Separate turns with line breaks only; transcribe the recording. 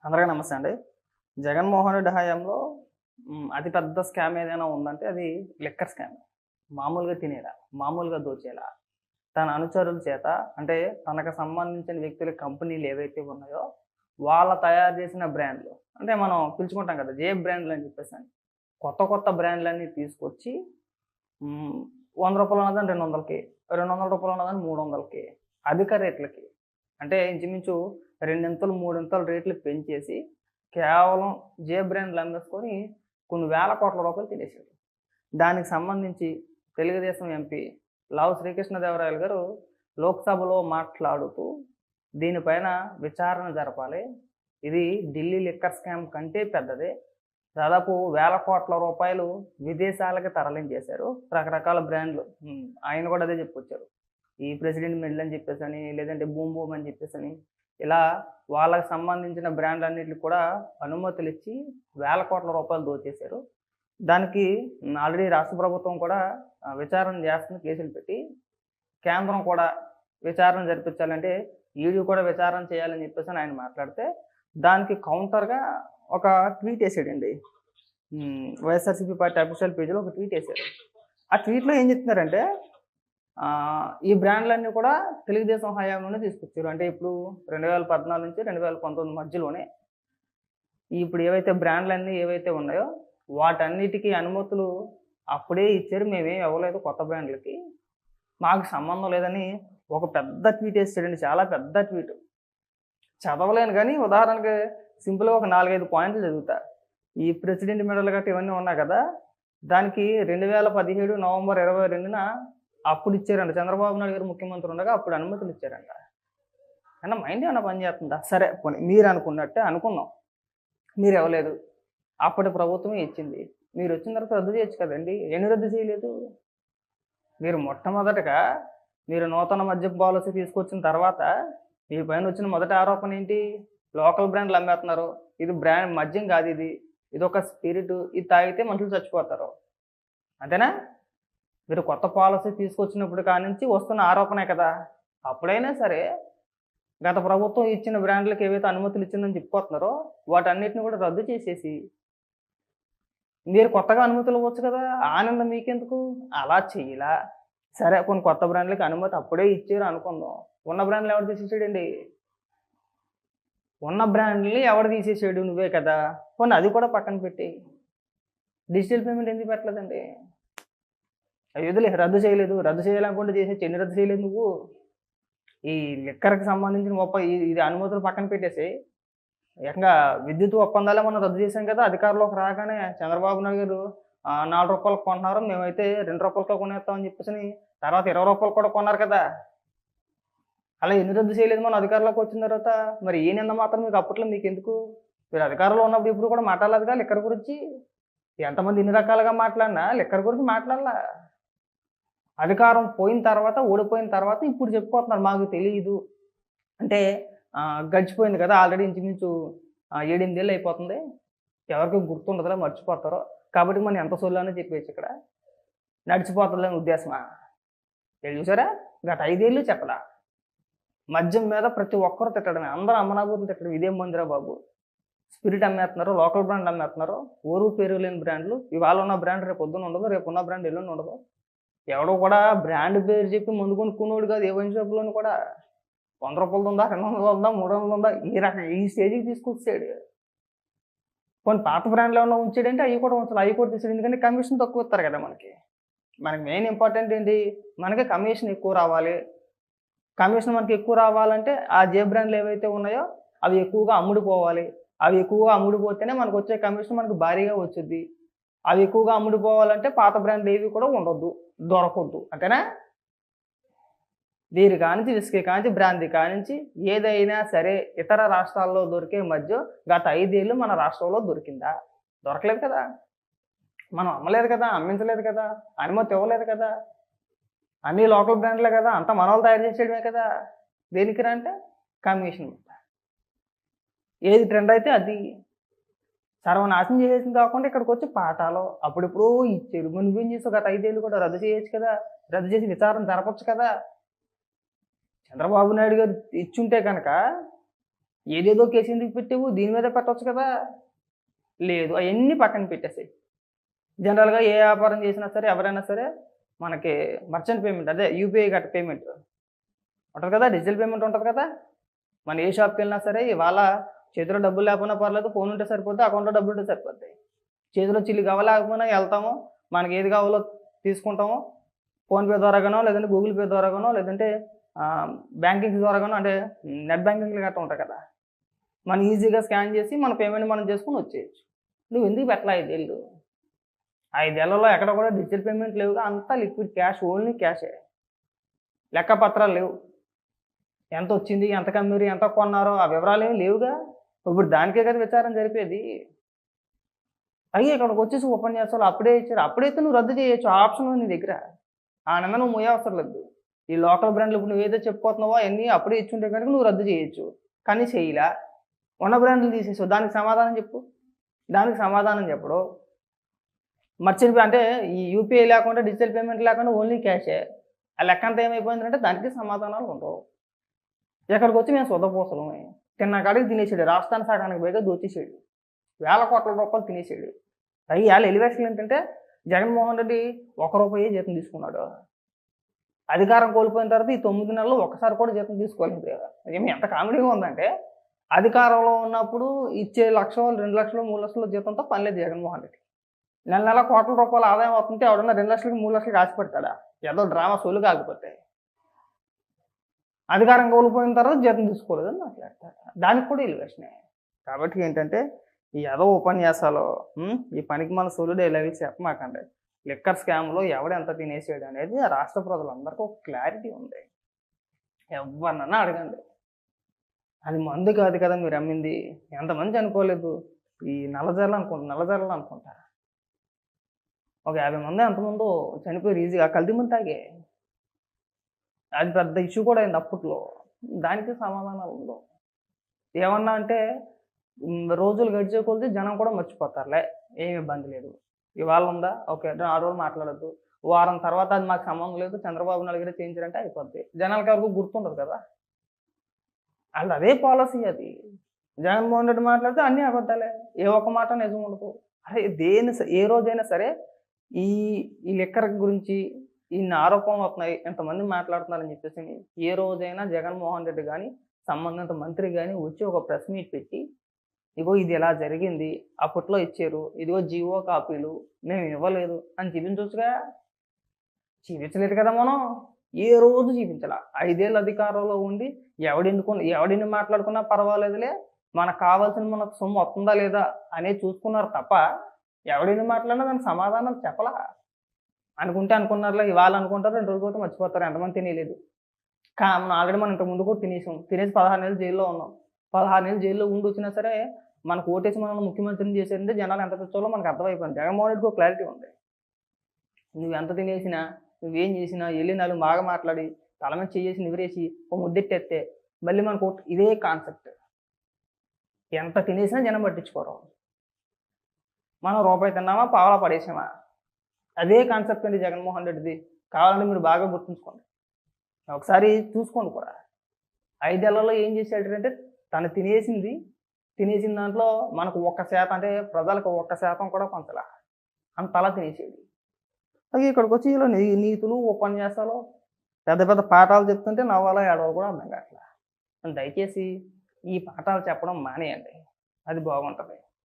అందరికీ నమస్తే అండి. జగన్మోహన్ రెడ్డి హయాంలో అతి పెద్ద స్కామ్ ఏదైనా ఉందంటే అది లిక్కర్ స్కామ్. మామూలుగా తినేలా, మామూలుగా దోచేలా, తన అనుచరుల చేత అంటే తనకు సంబంధించిన వ్యక్తుల కంపెనీలు ఏవైతే ఉన్నాయో, వాళ్ళ తయారు చేసిన బ్రాండ్‌లు అంటే మనం పిలుచుకుంటాం కదా! జే బ్రాండ్‌లు అని చెప్పేసని. కొత్త కొత్త బ్రాండ్‌లన్నీ తీసుకొచ్చి హ్మ్. రూ. 100 ఉన్నదాన్ని 200కి, రూ. 200 ఉన్నదాన్ని 300కి అధిక రేట్లకి. అంటే ఇంచుమించు రెండింతలు, మూడింతలు రేట్లు పెంచేసి కేవలం జే బ్రాండ్‌లు అమ్మేసుకొని కొన్ని వేల కోట్ల రూపాయలు తినేసాడు. దానికి సంబంధించి తెలుగుదేశం ఎంపీ లావు శ్రీకృష్ణదేవరాయలు గారు లోక్సభలో మాట్లాడుతూ దీనిపైన విచారణ జరపాలి. ఇది ఢిల్లీ లిక్కర్ స్కామ్ కంటే పెద్దది. దాదాపు వేల కోట్ల రూపాయలు విదేశాలకి తరలించేశారు. రకరకాల బ్రాండ్‌లు. ఆయన కూడా అదే చెప్పుకొచ్చారు. ఈ ప్రెసిడెంట్ మెడల్ అని చెప్పేసని, లేదంటే బూమ్ బూమ్ అని చెప్పేసని, ఇలా వాళ్ళకి సంబంధించిన బ్రాండ్‌లన్నిటికి కూడా అనుమతులిచ్చి వేల కోట్ల రూపాయలు దోచేశారు. దానికి ఆల్రెడీ రాష్ట్ర ప్రభుత్వం కూడా విచారణ చేస్తుంది కేసులు పెట్టి. కేంద్రం కూడా విచారణ జరిపించాలంటే ఈడీ కూడా విచారణ చేయాలని చెప్పేసని ఆయన మాట్లాడితే, దానికి కౌంటర్‌గా ఒక ట్వీట్ ఏసాడండి. వైఎస్ఆర్‌సీపీ పార్టీ అఫీషియల్ పేజ్‌లో ఒక ట్వీట్ ఏసారు. ఆ ట్వీట్‌లో ఏం చెప్తున్నారంటే ఈ బ్రాండ్‌లన్నీ కూడా తెలుగుదేశం హయాంలోనే తీసుకొచ్చారు. అంటే ఇప్పుడు 2014 నుంచి 2019 మధ్యలోనే. ఇప్పుడు ఏవైతే బ్రాండ్‌లన్నీ ఏవైతే ఉన్నాయో వాటన్నిటికి అనుమతులు అప్పుడే ఇచ్చారు. మేమేమి ఇవ్వలేదు కొత్త బ్రాండ్‌లకి. మాకు సంబంధం లేదని ఒక పెద్ద ట్వీట్ ఏసాడండి. చాలా పెద్ద ట్వీట్. చదవలేను గానీ ఉదాహరణకి సింపుల్‌గా ఒక 4, 5 పాయింట్లు చదువుతా. ఈ ప్రెసిడెంట్ మెడల్ గట్టా ఇవన్నీ ఉన్నాయి కదా! దానికి 2017 నవంబర్ 22న అప్పుడు ఇచ్చారంట. చంద్రబాబు నాయుడు గారు ముఖ్యమంత్రి ఉండగా అప్పుడు అనుమతులు ఇచ్చారంట. అన్న మైండ్ ఏమన్నా పని చేస్తుందా? సరే పోనీ మీరు అనుకున్నట్టే అనుకుందాం. మీరు ఇవ్వలేదు. అప్పటి ప్రభుత్వమే ఇచ్చింది. మీరు వచ్చిన తర్వాత రద్దు చేయొచ్చు కదండీ! ఎందుకు రద్దు చేయలేదు? మీరు మొట్టమొదటగా మీరు నూతన మద్యపు పాలసీ తీసుకొచ్చిన తర్వాత మీ పైన వచ్చిన మొదటి ఆరోపణ ఏంటి? లోకల్ బ్రాండ్‌లు అమ్మేస్తున్నారు. ఇది బ్రాండ్ మద్యం కాదు ఇది. ఇదొక స్పిరిటు. ఇది తాగితే మనుషులు చచ్చిపోతారు. అంతేనా? మీరు కొత్త పాలసీ తీసుకొచ్చినప్పుడు కానించి వస్తున్న ఆరోపణే కదా! అప్పుడైనా సరే గత ప్రభుత్వం ఇచ్చిన బ్రాండ్‌లకి ఏవైతే అనుమతులు ఇచ్చిందని చెప్పుకుంటున్నారో వాటన్నిటిని కూడా రద్దు చేసేసి మీరు కొత్తగా అనుమతులు ఇవ్వచ్చు కదా! ఆనందం మీకెందుకు? అలా చెయ్యలా. సరే కొన్ని కొత్త బ్రాండ్‌లకి అనుమతి అప్పుడే ఇచ్చారు అనుకుందాం. ఉన్న బ్రాండ్‌లు ఎవడు తీసేసాడండి? ఉన్న బ్రాండ్‌లని ఎవడు తీసేసాడు? నువ్వే కదా! పోనీ అది కూడా పక్కన పెట్టేయి. డిజిటల్ పేమెంట్ ఎందుకు పెట్టలేదండి? అయి వదిలే రద్దు చేయలేదు. రద్దు చేయాలనుకుంటే చేసేయొచ్చు. ఎన్ని రద్దు చేయలేదు నువ్వు? ఈ లిక్కర్‌కి సంబంధించిన ఇది అనుమతులు పక్కన పెట్టేసేయి. ఏకంగా విద్యుత్ ఒప్పందాలే మనం రద్దు చేసాం కదా! అధికారంలోకి రాగానే చంద్రబాబు నాయుడు గారు రూ. 4 కొంటున్నారు. మేమైతే రూ. 2 కొనేస్తాం అని చెప్పేసని తర్వాత రూ. 20 కూడా కొన్నారు కదా! అలా ఎన్ని రద్దు చేయలేదు మనం అధికారంలోకి వచ్చిన తర్వాత. మరి ఈ నింద మాత్రం మీకు అప్పట్లో మీకెందుకు? మీరు అధికారంలో ఉన్నప్పుడు ఇప్పుడు కూడా మాట్లాడలేదుగా లిక్కర్ గురించి. ఎంతమంది ఎన్ని రకాలుగా మాట్లాడినా లిక్కర్ గురించి మాట్లాడలా. అధికారం పోయిన తర్వాత, ఓడిపోయిన తర్వాత ఇప్పుడు చెప్పుకుంటున్నారు మాకు తెలీదు. అంటే గడిచిపోయింది కదా! ఆల్రెడీ ఇంచుమించు 7, 8 ఏళ్ళు అయిపోతుంది. ఎవరికీ గుర్తుండదులే మర్చిపోతారు. కాబట్టి మనం ఎంత సొల్లని చెప్పేయొచ్చు ఇక్కడ. నడిచిపోతదిలే ఉద్దేశమా? ఈడ చూసారా? గత 5 ఏళ్ళు చెప్పలా. మద్యం మీద ప్రతి ఒక్కరు తిట్టడమే. అందరూ అమ్మనాబూతులు తిట్టడం. ఇదేం మందురా బాబు! స్పిరిట్ అమ్మేస్తున్నారు. లోకల్ బ్రాండ్ అమ్మేస్తున్నారు. ఊరు పేరు లేని బ్రాండ్‌లు. ఇవాళ ఉన్న బ్రాండ్ రేపు పొద్దున్న ఉండదు. రేపు ఉన్న బ్రాండ్ ఎల్లుండి ఉండదు. ఎవడు కూడా బ్రాండ్ పేరు చెప్పి మందు కొనుక్కునేవాడు కాదు ఏ వైన్ షాప్‌లోను కూడా. రూ. 100 ఉందా? 200 ఉందా? 300 ఉందా? ఈ స్టేజ్‌కి తీసుకొచ్చేసాడు. పోనీ పాత బ్రాండ్‌లు ఏమన్నా ఉంచాడంటే అయి కూడా ఉంచాలి. అయి కూడా తీసేసాడు. ఎందుకంటే కమిషన్ తక్కువ ఇస్తారు కదా మనకి. మనకి మెయిన్ ఇంపార్టెంట్ ఏంటి? మనకి కమిషన్ ఎక్కువ రావాలి. కమిషన్ మనకి ఎక్కువ రావాలంటే ఆ జే బ్రాండ్‌లు ఏవైతే ఉన్నాయో అవి ఎక్కువగా అమ్ముడుపోవాలి. అవి ఎక్కువగా అమ్ముడుపోతేనే మనకొచ్చే కమిషన్ మనకు భారీగా వచ్చుద్ది. అవి ఎక్కువగా అమ్ముడుపోవాలంటే పాత బ్రాండ్‌లు ఏవి కూడా ఉండొద్దు. దొరకొద్దు. అంతేనా? బీర్ కానించి, విస్కీ కానించి, బ్రాందీ కానించి ఏదైనా సరే ఇతర రాష్ట్రాల్లో దొరికే మద్యం గత 5 ఏళ్ళు మన రాష్ట్రంలో దొరికిందా? దొరకలేదు కదా! మనం అమ్మలేదు కదా! అమ్మించలేదు కదా! అనుమతి ఇవ్వలేదు కదా! అన్నీ లోకల్ బ్రాండ్‌లే కదా! అంతా మనోళ్ళు తయారు చేసేయడమే కదా! దేనికిరా అంటే కమిషన్. ఏది ట్రెండ్ అయితే అది. సర్వనాశనం చేసేసింది కాకుండా ఇక్కడికొచ్చి పాఠాలు అప్పుడెప్పుడో ఇచ్చారు. మరి నువ్వేం చేసావు గత 5 ఏళ్ళు కూడా రద్దు చేయొచ్చు కదా! రద్దు చేసి విచారణ జరపొచ్చు కదా! చంద్రబాబు నాయుడు గారు ఇచ్చుంటే గనక ఏదేదో కేసు ఎందుకు పెట్టావు? దీని మీదే పెట్టొచ్చు కదా! లేదు. అయన్నీ పక్కన పెట్టేసేయి. జనరల్‌గా ఏ వ్యాపారం చేసినా సరే, ఎవరైనా సరే మనకి మర్చెంట్ పేమెంట్ అదే యూపీఐ గట్ట పేమెంట్ ఉంటది కదా! డిజిటల్ పేమెంట్ ఉంటది కదా! మనం ఏ షాప్‌కెళ్ళినా సరే ఇవాళ చేతిలో డబ్బులు లేకపోయినా పర్లేదు. ఫోన్ ఉంటే సరిపోద్ది. అకౌంట్‌లో డబ్బులుంటే సరిపోద్ది. చేతిలో చిల్లి గవ్వ లేకపోయినా ఎళ్తాము. మనకి ఏది కావాలో తీసుకుంటాము. ఫోన్‌పే ద్వారాగానో, లేదంటే గూగుల్ పే ద్వారాగానో, లేదంటే బ్యాంకింగ్ ద్వారాగానో అంటే నెట్ బ్యాంకింగ్‌లు గట్టా ఉంటాయి కదా! మనం ఈజీగా స్కాన్ చేసి మన పేమెంట్ మనం చేసుకొని వచ్చేయొచ్చు. నువ్వు ఎందుకు పెట్టలా 5 ఏళ్ళు? 5 ఏళ్లలో ఎక్కడ కూడా డిజిటల్ పేమెంట్ లేవుగా. అంతా లిక్విడ్ క్యాష్ ఓన్లీ క్యాషే. లెక్కపత్రాలు లేవు. ఎంతొచ్చింది? ఎంత కమ్మిరి? ఎంత కొన్నారో? ఆ వివరాలేమి లేవుగా. ఇప్పుడు దానికే కదా విచారణ జరిపేది. పైగా ఇక్కడికొచ్చేసి ఉపన్యాసాలు అప్పుడే ఇచ్చారు. అప్పుడైతే నువ్వు రద్దు చేయొచ్చు. ఆ ఆప్షన్ ఉంది నీ దగ్గర. ఆ నింద నువ్వు మోయవసరం లేదు. ఈ లోకల్ బ్రాండ్‌లు ఇప్పుడు నువ్వేదో చెప్పుకోతున్నావో అయన్నీ అప్పుడే ఇచ్చుంటే గనుక నువ్వు రద్దు చేయొచ్చు. కానీ చేయలా. ఉన్న బ్రాండ్‌లు తీసేసావు. దానికి సమాధానం చెప్పు. దానికి సమాధానం చెప్పడు. మర్చెంట్ అంటే ఈ యూపీఐ లేకుండా డిజిటల్ పేమెంట్ లేకుండా ఓన్లీ క్యాషే. ఆ లెక్కంతా ఏమైపోయిందంటే దానికి సమాధానాలు ఉండవు. ఇక్కడికొచ్చి మేము సుద్దపూసలమే. తిన్న కాడికి తినేసాడు. రాష్ట్రాన్ని సగానికి పైగా దోచేసాడు. వేల కోట్ల రూపాయలు తినేసాడు. ఇవాళ ఎలివేషన్ ఏంటంటే జగన్మోహన్ రెడ్డి రూపాయే జీతం తీసుకున్నాడు. అధికారం కోల్పోయిన తర్వాత ఈ 9 నెలలు ఒక్కసారి కూడా జీతం తీసుకోలేదు. ఏమి ఎంత కామెడీగా ఉందంటే అధికారంలో ఉన్నప్పుడు ఇచ్చే 1,00,000, 2,00,000, 3,00,000 జీతంతో పని లేదు జగన్మోహన్ రెడ్డి. నెల నెల కోట్ల రూపాయల ఆదాయం వస్తుంటే ఎవడన్నా 2,00,000కి 3,00,000కి ఆశపడతాడా? ఏదో డ్రామా సొల్లు కాకపోతే. అధికారం కోల్పోయిన తర్వాత జీతం తీసుకోలేదని మాట్లాడతారు. దానికి కూడా ఎలివేషనే. కాబట్టి ఏంటంటే ఈ ఎదవ ఉపన్యాసాలు ఈ పనికిమాలిన సొల్లు డైలాగులు చెప్పమాకండి. లిక్కర్ స్కామ్‌లో ఎవడెంత తినేసాడు అనేది రాష్ట్ర ప్రజలందరికీ ఒక క్లారిటీ ఉంది. ఎవరినన్నా అడగండి. అది మందు కాదు కదా మీరు అమ్మింది. ఎంతమంది చనిపోలేదు. ఈ నల్లజర్లు అనుకుంటా. ఒక 50 మందో ఎంతమందో చనిపోయారు ఈజీగా కల్తీ మందు తాగే. అది పెద్ద ఇష్యూ కూడా అయింది అప్పట్లో. దానికి సమాధానాలు ఉండవు. ఏమన్నా అంటే రోజులు గడిచే కొద్దీ జనం కూడా మర్చిపోతారులే. ఏమి ఇబ్బంది లేదు. ఇవాళ ఉందా? ఓకే. 4 రోజులు మాట్లాడొద్దు. వారం తర్వాత అది మాకు సంబంధం లేదు. చంద్రబాబు నాయుడు గారే చేయించారంటే అయిపోద్ది. జనాలకి ఎవరికీ గుర్తుండదు కదా! ఆళ్ళది అదే పాలసీ అది. జగన్మోహన్ రెడ్డి మాట్లాడితే అన్నీ అబద్ధాలే. ఏ ఒక్క మాట నిజం ఉండదు. అరే ఏ రోజైనా సరే ఈ ఈ లిక్కర్ గురించి ఇన్ని ఆరోపణలు వస్తున్నాయి. ఇంతమంది మాట్లాడుతున్నారని చెప్పేసి ఏ రోజైనా జగన్మోహన్ రెడ్డి గాని, సంబంధిత మంత్రి గాని వచ్చి ఒక ప్రెస్ మీట్ పెట్టి ఇగో ఇది ఇలా జరిగింది. అప్పట్లో ఇచ్చారు. ఇదిగో జీవో కాపీలు మేము ఇవ్వలేదు అని చూపించొచ్చుగా. చూపించలేదు కదా మనం. ఏ రోజు చూపించలా. 5 ఏళ్ళు అధికారంలో ఉండి ఎవడెన్ని మాట్లాడుకున్నా పర్వాలేదులే. మనకు కావాల్సిన మనకు సొమ్ము వస్తుందా లేదా అనేది చూసుకున్నారు తప్ప ఎవడెన్ని మాట్లాడినా దానికి సమాధానం చెప్పలా. అనుకున్నారులే ఇవాళ అనుకుంటారు 2 రోజుల పోతే మర్చిపోతారు. ఎంతమంది తినేయలేదు. మనం ఆల్రెడీ ఇంతకు ముందు కూడా తినేసాం. తినేసి 16 నెలలు జైల్లో ఉన్నాం. 16 నెలలు జైల్లో ఉండి సరే మనకు ఓటేసి మనల్ని ముఖ్యమంత్రిని చేశారంటే జనాలు ఎంత పిచ్చోళ్ళో మనకు అర్థమైపోయింది. జగన్మోహన్ రెడ్డికి ఒక క్లారిటీ ఉంది. నువ్వెంత తినేసినా, నువ్వేం చేసినా ఎళ్లి 4 బాగా మాట్లాడి తల మీద చెయ్యేసి నివిరేసి ఓ ముద్దెట్టేస్తే మళ్ళీ మనకు ఇదే కాన్సెప్ట్. ఎంత తినేసినా జనం పట్టించుకోరు. మనం రూపాయి తిన్నామా, పావలా పడేసామా. అదే కాన్సెప్ట్ అండి జగన్మోహన్ రెడ్డిది. కావాలంటే మీరు బాగా గుర్తుంచుకోండి. ఒకసారి చూసుకోండి కూడా. 5 ఏళ్లలో ఏం చేశాడంటే తను తినేసిన దాంట్లో మనకు 1% అంటే ప్రజలకు 1% కూడా పంచలా. అంతలా తినేసేది. ఇక్కడికొచ్చి ఇలా నీతులు, ఉపన్యాసాలు పెద్ద పెద్ద పాఠాలు చెప్తుంటే నవ్వాలో ఏడవాలో కూడా అర్థం కావట్లా. దయచేసి ఈ పాఠాలు చెప్పడం మానేయండి. అది బాగుంటది.